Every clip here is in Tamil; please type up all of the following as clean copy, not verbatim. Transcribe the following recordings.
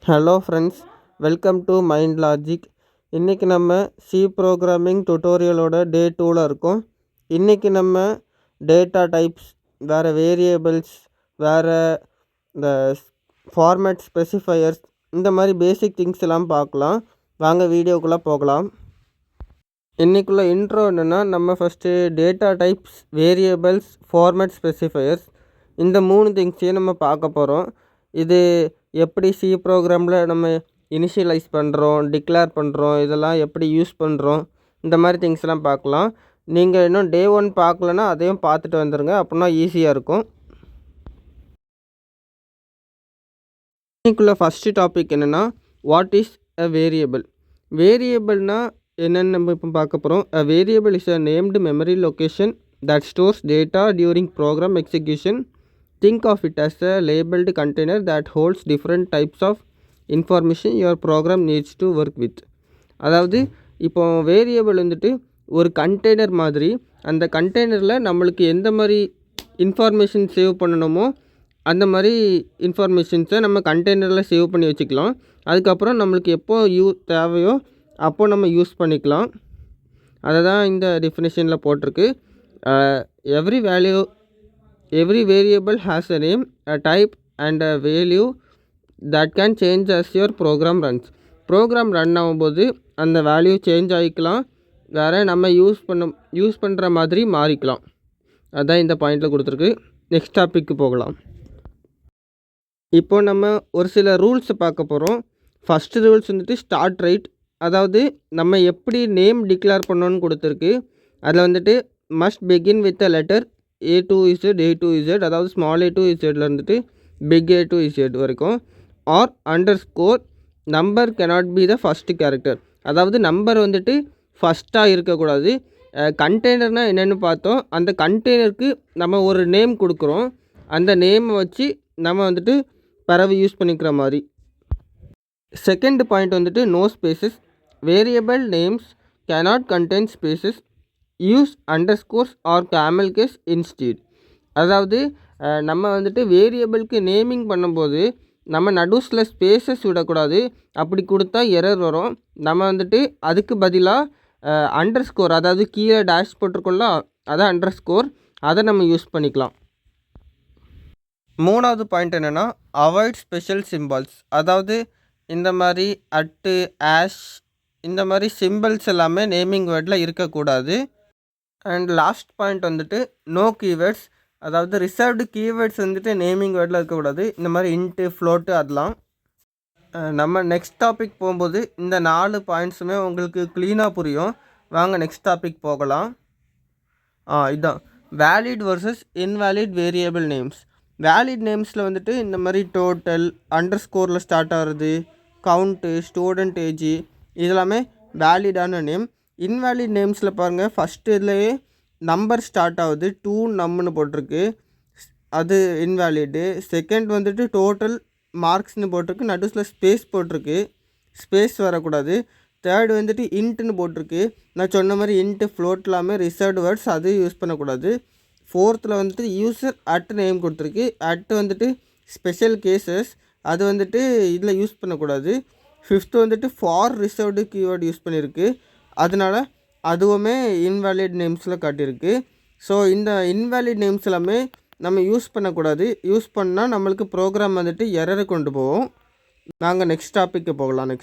Hello friends, welcome to mind logic. இன்றைக்கி நம்ம சி ப்ரோக்ராமிங் டுட்டோரியலோட டே 2ல் இருக்கோம். இன்றைக்கி நம்ம டேட்டா டைப்ஸ், வேறு வேரியபிள்ஸ், வேறு இந்த ஃபார்மேட் ஸ்பெசிஃபையர்ஸ், இந்த மாதிரி பேசிக் திங்ஸ் எல்லாம் பார்க்கலாம். வாங்க வீடியோக்குள்ளே போகலாம். இன்றைக்குள்ள இன்ட்ரோ என்னென்னா, நம்ம first data types, variables, format specifiers இந்த 3 திங்ஸையும் நம்ம பார்க்க போகிறோம். இது எப்படி சி ப்ரோக்ராமில் நம்ம இனிஷியலைஸ் பண்ணுறோம், டிக்ளேர் பண்ணுறோம், இதெல்லாம் எப்படி யூஸ் பண்ணுறோம், இந்த மாதிரி திங்ஸ்லாம் பார்க்கலாம். நீங்கள் இன்னும் டே 1 பார்க்கலன்னா அதையும் பார்த்துட்டு வந்துடுங்க, அப்படின்னா ஈஸியாக இருக்கும். இன்னைக்குள்ள ஃபஸ்ட்டு டாபிக் என்னென்னா, வாட் இஸ் அ வேரியபிள். வேரியபிள்னால் என்னென்னு நம்ம இப்போ பார்க்க போகிறோம். அ variable is a named memory location that stores data during program execution. Think of it as a labeled container that holds different types of information your program needs to work with. அதாவது இப்போ வேரியபிள் வந்துட்டு ஒரு கண்டெய்னர் மாதிரி, அந்த கண்டெய்னரில் நம்மளுக்கு எந்த மாதிரி இன்ஃபார்மேஷன் சேவ் பண்ணணுமோ அந்த மாதிரி இன்ஃபார்மேஷன்ஸை நம்ம கண்டெய்னரில் சேவ் பண்ணி வச்சுக்கலாம். அதுக்கப்புறம் நம்மளுக்கு எப்போ தேவையோ அப்போது நம்ம யூஸ் பண்ணிக்கலாம். அதை தான் இந்த டெஃபினேஷனில் போட்டிருக்கு. Every variable has a name, a type and a value that can change as your program runs. Program run ஆகும்போது அந்த வேல்யூ சேஞ்ச் ஆகிக்கலாம், வேறு நம்ம யூஸ் பண்ணுற மாதிரி மாறிக்கலாம். அதுதான் இந்த பாயிண்டில் கொடுத்துருக்கு. நெக்ஸ்ட் டாபிக்கு போகலாம். இப்போ நம்ம ஒரு சில ரூல்ஸை பார்க்க போகிறோம். ஃபஸ்ட்டு ரூல்ஸ் வந்துட்டு ஸ்டார்ட் ரைட். அதாவது நம்ம எப்படி நேம் டிக்ளேர் பண்ணோன்னு கொடுத்துருக்கு. அதில் வந்துட்டு must begin with a letter A to Z, A to Z, அதாவது ஸ்மால் a to zல இருந்துட்டு பிக் a to z வரைக்கும். Or underscore number cannot be the first character. அதாவது நம்பர் வந்துட்டு ஃபஸ்ட்டாக இருக்கக்கூடாது. கண்டெய்னர்னால் என்னென்னு பார்த்தோம். அந்த கண்டெய்னருக்கு நம்ம ஒரு நேம் கொடுக்குறோம், அந்த நேமை வச்சு நம்ம வந்துட்டு பிறகு யூஸ் பண்ணிக்கிற மாதிரி. செகண்ட் பாயிண்ட் வந்துட்டு no spaces. Variable names cannot contain spaces. Use underscores or camel case instead. அதாவது நம்ம வந்துட்டு வேரியபிளுக்கு நேமிங் பண்ணும்போது நம்ம நடுஸில் ஸ்பேசஸ் விடக்கூடாது. அப்படி கொடுத்தா எரர் வரும். நம்ம வந்துட்டு அதுக்கு பதிலாக அண்டர்ஸ்கோர், அதாவது கீழே டேஷ் போட்டிருக்கோம்ல, அதான் அண்டர்ஸ்கோர், அதை நம்ம யூஸ் பண்ணிக்கலாம். மூணாவது பாயிண்ட் என்னென்னா, அவாய்ட் ஸ்பெஷல் சிம்பல்ஸ். அதாவது இந்த மாதிரி அட்டு, ஆஷ், இந்த மாதிரி சிம்பிள்ஸ் எல்லாமே நேமிங் வேர்டில் இருக்கக்கூடாது. அண்ட் லாஸ்ட் பாயிண்ட் வந்துட்டு நோ கீவேர்ட்ஸ். அதாவது ரிசர்வ்டு கீவேர்ட்ஸ் வந்துட்டு நேமிங் வேர்டில் இருக்கக்கூடாது. இந்த மாதிரி இன்ட்டு, ஃப்ளோட்டு, அதெல்லாம். நம்ம நெக்ஸ்ட் டாபிக் போகும்போது இந்த 4 பாயிண்ட்ஸுமே உங்களுக்கு க்ளீனாக புரியும். வாங்க நெக்ஸ்ட் டாபிக் போகலாம். இதுதான் valid versus invalid variable names. Valid நேம்ஸில் வந்துட்டு இந்த மாதிரி டோட்டல், அண்டர்ஸ்கோரில் ஸ்டார்ட் ஆகிறது, கவுண்ட்டு, ஸ்டூடெண்ட் ஏஜ், இதெல்லாமே வேலிடான நேம். இன்வேலிட் நேம்ஸில் பாருங்கள், ஃபஸ்ட்டு இதுலேயே நம்பர் ஸ்டார்ட் ஆகுது, 2 நம்னு போட்டிருக்கு, அது இன்வேலிடு. செகண்ட் வந்துட்டு டோட்டல் மார்க்ஸ்னு போட்டிருக்கு, நடுஸில் ஸ்பேஸ் போட்டிருக்கு, ஸ்பேஸ் வரக்கூடாது. தேர்டு வந்துட்டு இன்ட்டுன்னு போட்டிருக்கு, நான் சொன்ன மாதிரி இன்ட்டு, ஃப்ளோட் எல்லாமே ரிசர்வ்டு வேர்ட்ஸ், அது யூஸ் பண்ணக்கூடாது. ஃபோர்த்தில் வந்துட்டு யூசர் அட் நேம் கொடுத்துருக்கு, அட் வந்துட்டு ஸ்பெஷல் கேசஸ், அது வந்துட்டு இதில் யூஸ் பண்ணக்கூடாது. ஃபிஃப்த்து வந்துட்டு ஃபார் ரிசர்வ்டு கீவேர்டு யூஸ் பண்ணியிருக்கு, அதனால் அதுவுமே இன்வேலிட் நேம்ஸில் காட்டியிருக்கு. ஸோ இந்த இன்வேலிட் நேம்ஸ் எல்லாமே நம்ம யூஸ் பண்ணக்கூடாது. யூஸ் பண்ணால் நம்மளுக்கு ப்ரோக்ராம் வந்துட்டு எரரை கொண்டு போவோம். நாங்கள் நெக்ஸ்ட் டாப்பிக்கு போகலாம்.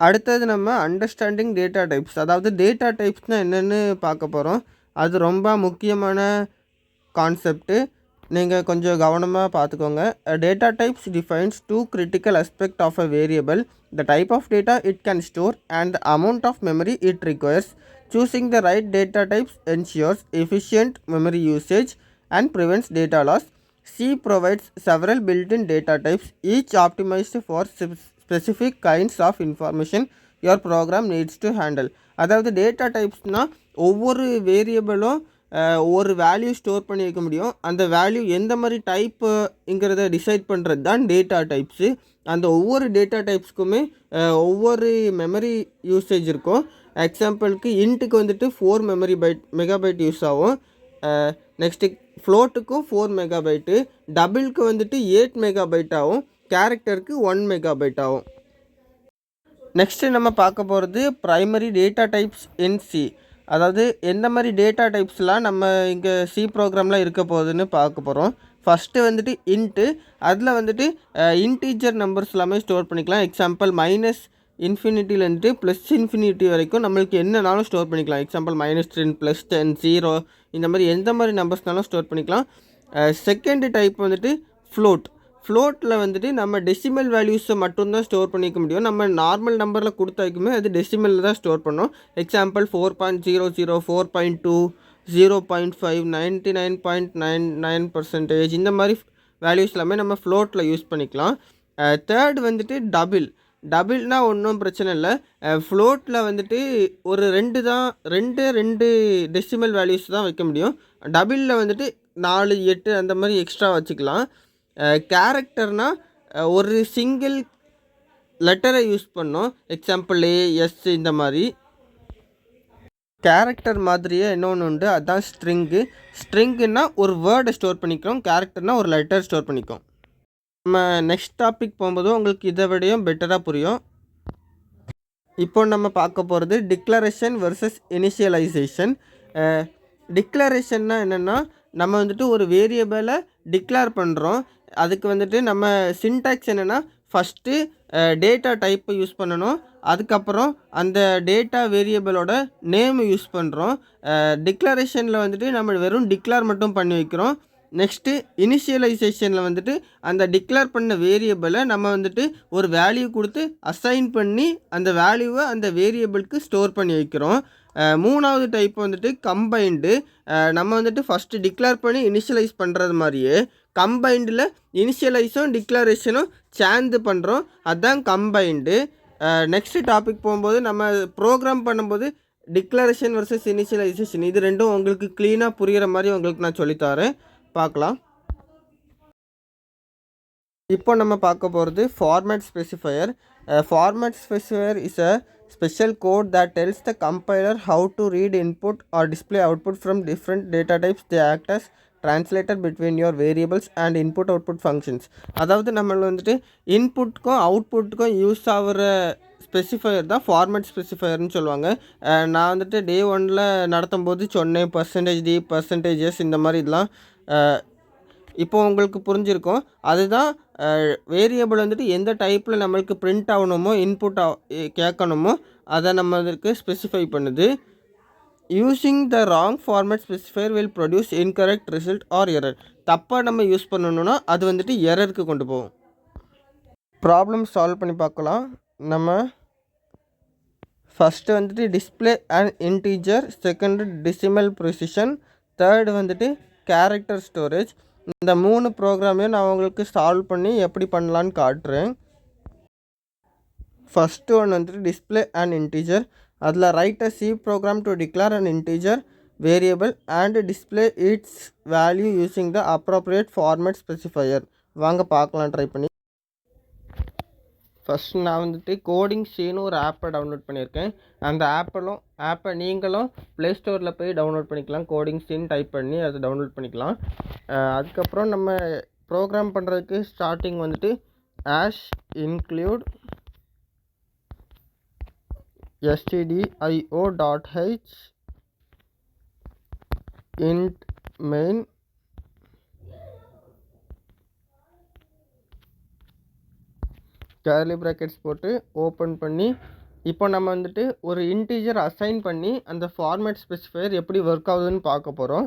அடுத்தது நம்ம அண்டர்ஸ்டாண்டிங் டேட்டா டைப்ஸ். அதாவது டேட்டா டைப்ஸ்னால் என்னென்னு பார்க்க போகிறோம். அது ரொம்ப முக்கியமான கான்செப்ட்டு, நீங்கள் கொஞ்சம் கவனமாக பார்த்துக்கோங்க. Data types defines 2 critical aspects of a variable: the type of data it can store and the amount of memory it requires. Choosing the right data types ensures efficient memory usage and prevents data loss. C provides several built-in data types, each optimized for specific kinds of information your program needs to handle. அதாவது டேட்டா டைப்ஸ்னால் ஒவ்வொரு வேரியபிளும் ஒரு வேல்யூ ஸ்டோர் பண்ணி வைக்க முடியும். அந்த வேல்யூ எந்த மாதிரி டைப்புங்கிறத டிசைட் பண்ணுறது தான் டேட்டா டைப்ஸு. அந்த ஒவ்வொரு டேட்டா டைப்ஸ்க்குமே ஒவ்வொரு மெமரி யூசேஜ் இருக்கும். எக்ஸாம்பிளுக்கு இன்ட்டுக்கு வந்துட்டு 4 மெகாபைட் யூஸ் ஆகும். நெக்ஸ்ட்டு ஃப்ளோட்டுக்கும் 4 மெகாபைட்டு, டபுளுக்கு வந்துட்டு 8 மெகாபைட் ஆகும். கேரக்டருக்கு 1 மெகாபைட் ஆகும். நெக்ஸ்ட்டு நம்ம பார்க்க போகிறது ப்ரைமரி டேட்டா டைப்ஸ் இன் சி. அதாவது எந்த மாதிரி டேட்டா டைப்ஸ்லாம் நம்ம இங்கே சி ப்ரோக்ராமில் இருக்க போகுதுன்னு பார்க்க போகிறோம். ஃபஸ்ட்டு வந்துட்டு இன்ட்டு, அதில் வந்துட்டு இன்டீஜர் நம்பர்ஸ் எல்லாமே ஸ்டோர் பண்ணிக்கலாம். எக்ஸாம்பிள் மைனஸ் இன்ஃபினிட்டிலேருந்து ப்ளஸ் இன்ஃபினிட்டி வரைக்கும் நம்மளுக்கு என்னனாலும் ஸ்டோர் பண்ணிக்கலாம். எக்ஸாம்பிள் -10 +10 0 இந்த மாதிரி எந்த மாதிரி நம்பர்ஸ்னாலும் ஸ்டோர் பண்ணிக்கலாம். செகண்ட் டைப் வந்துட்டு ஃப்ளோட். ஃப்ளோட்டில் வந்துட்டு நம்ம டெசிமல் வேல்யூஸை மட்டும்தான் ஸ்டோர் பண்ணிக்க முடியும். நம்ம நார்மல் நம்பரில் கொடுத்தாக்குமே அது டெசிமலில் தான் ஸ்டோர் பண்ணோம். எக்ஸாம்பிள் 4.00, 4.2, 0.5, 99.99% இந்த மாதிரி வேல்யூஸ் எல்லாமே நம்ம ஃப்ளோட்டில் யூஸ் பண்ணிக்கலாம். தேர்ட் வந்துட்டு டபுள்னால் ஒன்றும் பிரச்சனை இல்லை. ஃப்ளோட்டில் வந்துட்டு ஒரு ரெண்டு டெசிமல் வேல்யூஸ் தான் வைக்க முடியும். டபுளில் வந்துட்டு 4, 8 அந்த மாதிரி எக்ஸ்ட்ரா வச்சுக்கலாம். கேரக்டர்னால் ஒரு சிங்கிள் லெட்டரை யூஸ் பண்ணோம். எக்ஸாம்பிள் A, S இந்த மாதிரி. கேரக்டர் மாதிரியே இன்னொன்று உண்டு, அதுதான் ஸ்ட்ரிங்குன்னா ஒரு வேர்டை ஸ்டோர் பண்ணிக்கிறோம். கேரக்டர்னால் ஒரு லெட்டர் ஸ்டோர் பண்ணிக்கிறோம். நம்ம நெக்ஸ்ட் டாபிக் போகும்போது உங்களுக்கு இதை விடையும் பெட்டராக புரியும். இப்போ நம்ம பார்க்க போகிறது டிக்ளரேஷன் வெர்சஸ் இனிஷியலைசேஷன். டிக்ளரேஷன்னா என்னென்னா, நம்ம வந்துட்டு ஒரு வேரியபிளை டிக்ளேர் பண்ணுறோம். அதுக்கு வந்துட்டு நம்ம சின்டாக்ஸ் என்னென்னா, ஃபஸ்ட்டு டேட்டா டைப்பை யூஸ் பண்ணணும். அதுக்கப்புறம் அந்த டேட்டா வேரியபிளோட நேம் யூஸ் பண்ணுறோம். டிக்ளரேஷனில் வந்துட்டு நம்ம வெறும் டிக்ளேர் மட்டும் பண்ணி வைக்கிறோம். நெக்ஸ்ட்டு இனிஷியலைசேஷனில் வந்துட்டு அந்த டிக்ளேர் பண்ண வேரியபிளை நம்ம வந்துட்டு ஒரு வேல்யூ கொடுத்து அசைன் பண்ணி அந்த வேல்யூவை அந்த வேரியபிளுக்கு ஸ்டோர் பண்ணி வைக்கிறோம். மூணாவது டைப் வந்துட்டு கம்பைண்டு. நம்ம வந்துட்டு ஃபஸ்ட்டு டிக்ளேர் பண்ணி இனிஷியலைஸ் பண்ணுறது மாதிரியே கம்பைண்டில் இனிஷியலைஸும் டிக்ளரேஷனும் சேர்ந்து பண்ணுறோம். அதுதான் கம்பைண்டு. நெக்ஸ்ட் டாபிக் போகும்போது நம்ம ப்ரோக்ராம் பண்ணும்போது டிக்ளரேஷன் வர்சஸ் இனிஷியலைசேஷன் இது ரெண்டும் உங்களுக்கு க்ளீனாக புரிகிற மாதிரி உங்களுக்கு நான் சொல்லித்தரேன், பார்க்கலாம். இப்போ நம்ம பார்க்க போகிறது format specifier. Format specifier is a special code that tells the compiler how to read input or display output from different data types. They act as translator between your variables and input output functions. அதாவது நம்ம வந்துட்டு இன்புட்டுக்கும் அவுட்புட்டுக்கும் யூஸ் ஆகிற ஸ்பெசிஃபையர் தான் ஃபார்மேட் ஸ்பெசிஃபையர்னு சொல்லுவாங்க. நான் வந்துட்டு டே 1 நடத்தும் போது சொன்னேன் %d %s இந்த மாதிரி இதெல்லாம் இப்போ உங்களுக்கு புரிஞ்சிருக்கும். அதுதான் வேரியபிள் வந்துட்டு எந்த டைப்பில் நம்மளுக்கு பிரிண்ட் ஆகணுமோ இன்புட் கேட்கணுமோ அதை நம்ம அதுக்கு ஸ்பெசிஃபை பண்ணுது. Using the wrong format specifier will produce incorrect result R error. தப்பாக நம்ம யூஸ் பண்ணணுன்னா அது வந்துட்டு எரருக்கு கொண்டு போகும். ப்ராப்ளம் சால்வ் பண்ணி பார்க்கலாம். நம்ம ஃபஸ்ட்டு வந்துட்டு display and integer, second decimal precision, third வந்துட்டு கேரக்டர் ஸ்டோரேஜ். இந்த 3 ப்ரோக்ராமையும் நான் உங்களுக்கு சால்வ் பண்ணி எப்படி பண்ணலான்னு காட்டுறேன். ஃபஸ்ட்டு ஒன்று வந்துட்டு டிஸ்பிளே அண்ட் இன்டீஜர். அதில் write a C program to declare and integer variable and display its value using the appropriate format specifier. வாங்க பார்க்கலாம் ட்ரை பண்ணி. ஃபஸ்ட் நான் வந்துட்டு கோடிங் சீனு ஒரு ஆப்பை டவுன்லோட் பண்ணியிருக்கேன். அந்த ஆப்பை நீங்களும் ப்ளே ஸ்டோரில் போய் டவுன்லோட் பண்ணிக்கலாம். கோடிங் சீன் டைப் பண்ணி அதை டவுன்லோட் பண்ணிக்கலாம். அதுக்கப்புறம் நம்ம ப்ரோக்ராம் பண்ணுறதுக்கு ஸ்டார்டிங் வந்துட்டு #include stdio.h int main curly brackets போட்டு ஓப்பன் பண்ணி இப்போ நம்ம வந்துட்டு ஒரு இன்டீஜர் அசைன் பண்ணி அந்த ஃபார்மேட் ஸ்பெசிஃபையர் எப்படி ஒர்க் ஆகுதுன்னு பார்க்க போகிறோம்.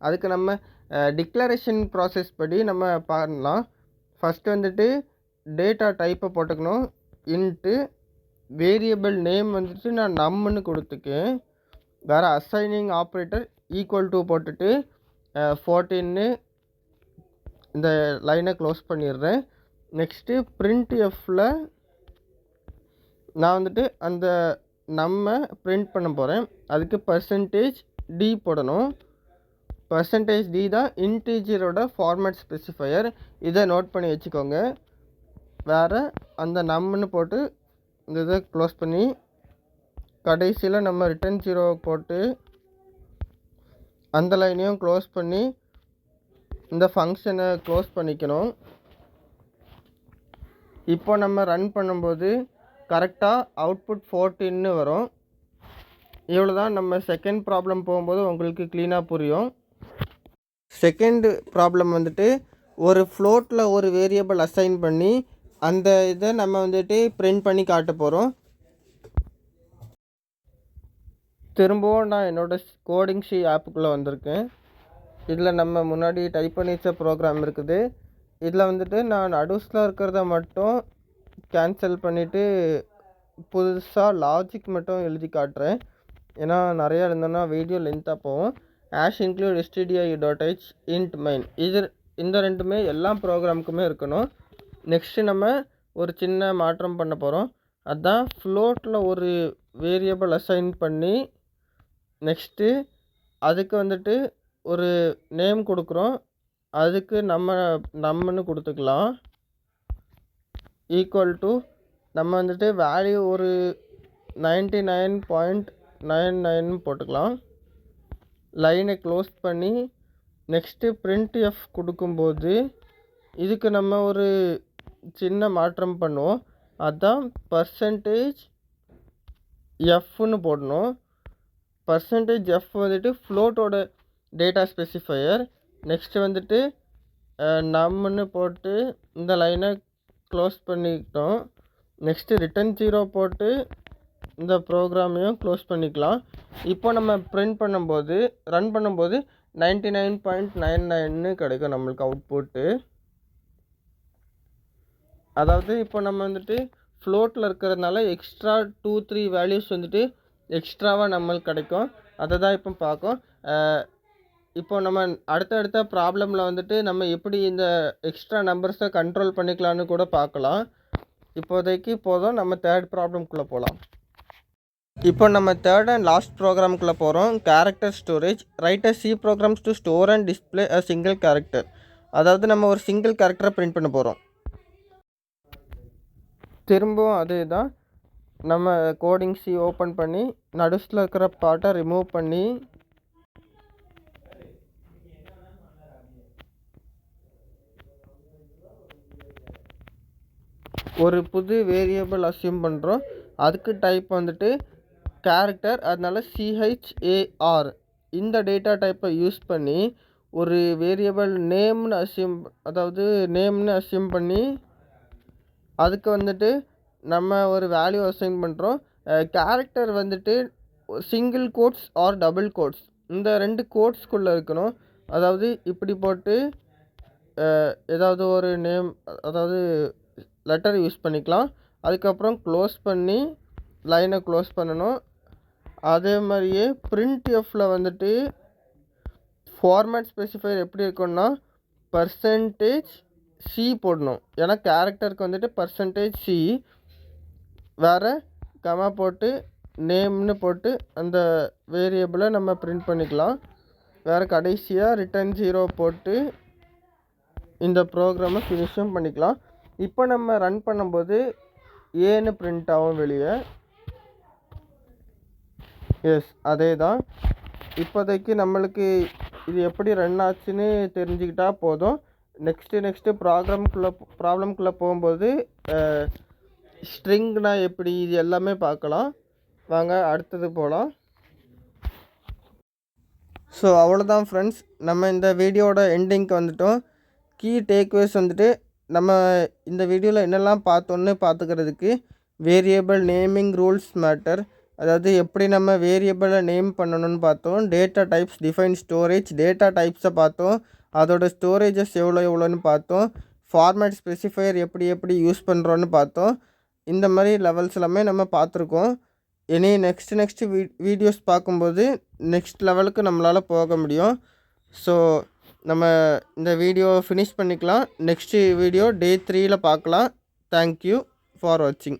அதுக்கு நம்ம டிக்ளரேஷன் ப்ராசஸ் படி நம்ம பண்ணலாம். ஃபஸ்ட்டு வந்துட்டு டேட்டா டைப்பை போட்டுக்கணும். இன்ட்டு வேரியபிள் நேம் வந்துட்டு நான் நம்னு கொடுத்துக்கேன். வேறு அசைனிங் ஆப்ரேட்டர் ஈக்குவல் டு போட்டுட்டு 14 இந்த லைனை க்ளோஸ் பண்ணிடுறேன். நெக்ஸ்ட்டு printfல நான் வந்துட்டு அந்த நம்ம பிரிண்ட் பண்ண போகிறேன். அதுக்கு %d போடணும். %d தான் இன்டீஜரோட ஃபார்மேட் ஸ்பெசிஃபையர். இதை நோட் பண்ணி வச்சுக்கோங்க. வேறு அந்த நம்னு போட்டு இந்த இதை க்ளோஸ் பண்ணி கடைசியில் நம்ம ரிட்டன் 0 போட்டு அந்த லைனையும் க்ளோஸ் பண்ணி இந்த ஃபங்க்ஷனை க்ளோஸ் பண்ணிக்கணும். இப்போ நம்ம ரன் பண்ணும்போது கரெக்டாக அவுட்புட் 14ன்னு வரும். இவ்வளோ தான். நம்ம செகண்ட் ப்ராப்ளம் போகும்போது உங்களுக்கு க்ளீனாக புரியும். செகண்ட் ப்ராப்ளம் வந்துட்டு ஒரு ஃப்ளோட்டில் ஒரு வேரியபிள் அசைன் பண்ணி அந்த இதை நம்ம வந்துட்டு பிரிண்ட் பண்ணி காட்ட போகிறோம். திரும்பவும் நான் என்னோடய கோடிங் சி ஆப்புக்குள்ளே வந்திருக்கேன். இதில் நம்ம முன்னாடி டைப் பண்ணி வச்ச ப்ரோக்ராம் இருக்குது. இதில் வந்துட்டு நான் நடுஸில் இருக்கிறத மட்டும் கேன்சல் பண்ணிவிட்டு புதுசாக லாஜிக் மட்டும் எழுதி காட்டுறேன். ஏன்னா நிறையா இருந்தோன்னா வீடியோ லென்த்தாக போகும். include stdio.h int main இந்த ரெண்டுமே எல்லா ப்ரோக்ராமுக்குமே இருக்கணும். நெக்ஸ்ட்டு நம்ம ஒரு சின்ன மாற்றம் பண்ண போகிறோம். அதுதான் ஃப்ளோட்டில் ஒரு வேரியபிள் அசைன் பண்ணி நெக்ஸ்ட்டு அதுக்கு வந்துட்டு ஒரு நேம் கொடுக்குறோம். அதுக்கு நம்மன்னு கொடுத்துக்கலாம். ஈக்குவல் டு நம்ம வந்துட்டு வேல்யூ ஒரு 99.99 போட்டுக்கலாம். லைனை க்ளோஸ் பண்ணி நெக்ஸ்ட்டு printf கொடுக்கும்போது இதுக்கு நம்ம ஒரு சின்ன மாற்றம் பண்ணுவோம். அதுதான் %f போடணும். %f வந்துட்டு ஃப்ளோட்டோட டேட்டா ஸ்பெசிஃபையர். நெக்ஸ்ட்டு வந்துட்டு நம்மன்னு போட்டு இந்த லைனை க்ளோஸ் பண்ணிக்கிட்டோம். நெக்ஸ்ட்டு ரிட்டன் 0 போட்டு இந்த ப்ரோக்ராமையும் க்ளோஸ் பண்ணிக்கலாம். இப்போ நம்ம பிரிண்ட் பண்ணும்போது ரன் பண்ணும்போது 99.99ன்னு கிடைக்கும் நம்மளுக்கு அவுட்புட்டு. அதாவது இப்போ நம்ம வந்துட்டு ஃப்ளோட்டில் இருக்கிறதுனால எக்ஸ்ட்ரா 2-3 வேல்யூஸ் வந்துட்டு எக்ஸ்ட்ராவாக நம்மளுக்கு கிடைக்கும். அதை தான் இப்போ பார்க்கும். இப்போ நம்ம அடுத்தடுத்த ப்ராப்ளமில் வந்துட்டு நம்ம எப்படி இந்த எக்ஸ்ட்ரா நம்பர்ஸை கண்ட்ரோல் பண்ணிக்கலான்னு கூட பார்க்கலாம். இப்போதைக்கு போதும். நம்ம தேர்ட் ப்ராப்ளம்குள்ளே போகலாம். இப்போ நம்ம தேர்ட் அண்ட் லாஸ்ட் ப்ரோக்ராமுக்குள்ளே போகிறோம். Character storage. Write a C programs to store and display a single character. அதாவது நம்ம ஒரு சிங்கிள் கேரக்டரை பிரிண்ட் பண்ண போகிறோம். திரும்பவும் அதே தான். நம்ம கோடிங் சி ஓப்பன் பண்ணி நடுஸில் இருக்கிற பார்ட்டை ரிமூவ் பண்ணி ஒரு புது வேரியபிள் அஸ்யூம் பண்ணுறோம். அதுக்கு டைப் வந்துட்டு கேரக்டர், அதனால CHAR. இந்த டேட்டா டைப்பை யூஸ் பண்ணி ஒரு வேரியபிள் நேம்னு அஸ்யூம் பண்ணி அதுக்கு வந்துட்டு நம்ம ஒரு வேல்யூ அசைன் பண்ணுறோம். கேரக்டர் வந்துட்டு single quotes or double quotes இந்த 2 கோட்ஸ்குள்ளே இருக்கணும். அதாவது இப்படி போட்டு ஏதாவது ஒரு நேம் அதாவது லெட்டர் யூஸ் பண்ணிக்கலாம். அதுக்கப்புறம் க்ளோஸ் பண்ணி லைனை க்ளோஸ் பண்ணணும். அதே மாதிரியே printfல வந்துட்டு ஃபார்மேட் ஸ்பெசிஃபையர் எப்படி இருக்குன்னா %c போடணும். ஏன்னா கேரக்டருக்கு வந்துட்டு %c வேறு கமா போட்டு நேம்னு போட்டு அந்த வேரியபிளை நம்ம பிரிண்ட் பண்ணிக்கலாம். வேறு கடைசியாக ரிட்டன் 0 போட்டு இந்த ப்ரோக்ராமை ஃபினிஷும் பண்ணிக்கலாம். இப்போ நம்ம ரன் பண்ணும்போது ஏன்னு பிரிண்ட் ஆகும் வெளியே. எஸ், அதே தான். இப்போதைக்கு நம்மளுக்கு இது எப்படி ரன் ஆச்சுன்னு தெரிஞ்சுக்கிட்டால் போதும். நெக்ஸ்ட்டு ப்ராப்ளம்குள்ளே போகும்போது ஸ்ட்ரிங்னா எப்படி இது எல்லாமே பார்க்கலாம். வாங்க அடுத்தது போகலாம். ஸோ அவ்வளோதான் ஃப்ரெண்ட்ஸ், நம்ம இந்த வீடியோட எண்டிங்க்கு வந்துட்டோம். கீ டேக்வேஸ் வந்துட்டு நம்ம இந்த வீடியோவில் என்னெல்லாம் பார்த்தோன்னு பார்த்துக்கிறதுக்கு வேரியபிள் நேமிங் ரூல்ஸ் மேட்டர். அதாவது எப்படி நம்ம வேரியபிளை நேம் பண்ணணும்னு பார்த்தோம். Data types define storage, data டைப்ஸை பார்த்தோம். அதோட ஸ்டோரேஜஸ் எவ்வளோன்னு பார்த்தோம். ஃபார்மேட் ஸ்பெசிஃபையர் எப்படி யூஸ் பண்ணுறோன்னு பார்த்தோம். இந்த மாதிரி லெவல்ஸ் எல்லாமே நம்ம பார்த்துருக்கோம். இனி நெக்ஸ்ட்டு வீடியோஸ் பார்க்கும்போது நெக்ஸ்ட் லெவலுக்கு நம்மளால் போக முடியும். ஸோ நம்ம இந்த வீடியோ ஃபினிஷ் பண்ணிக்கலாம். நெக்ஸ்ட்டு வீடியோ Day 3ல் பார்க்கலாம். தேங்க்யூ ஃபார் வாட்சிங்.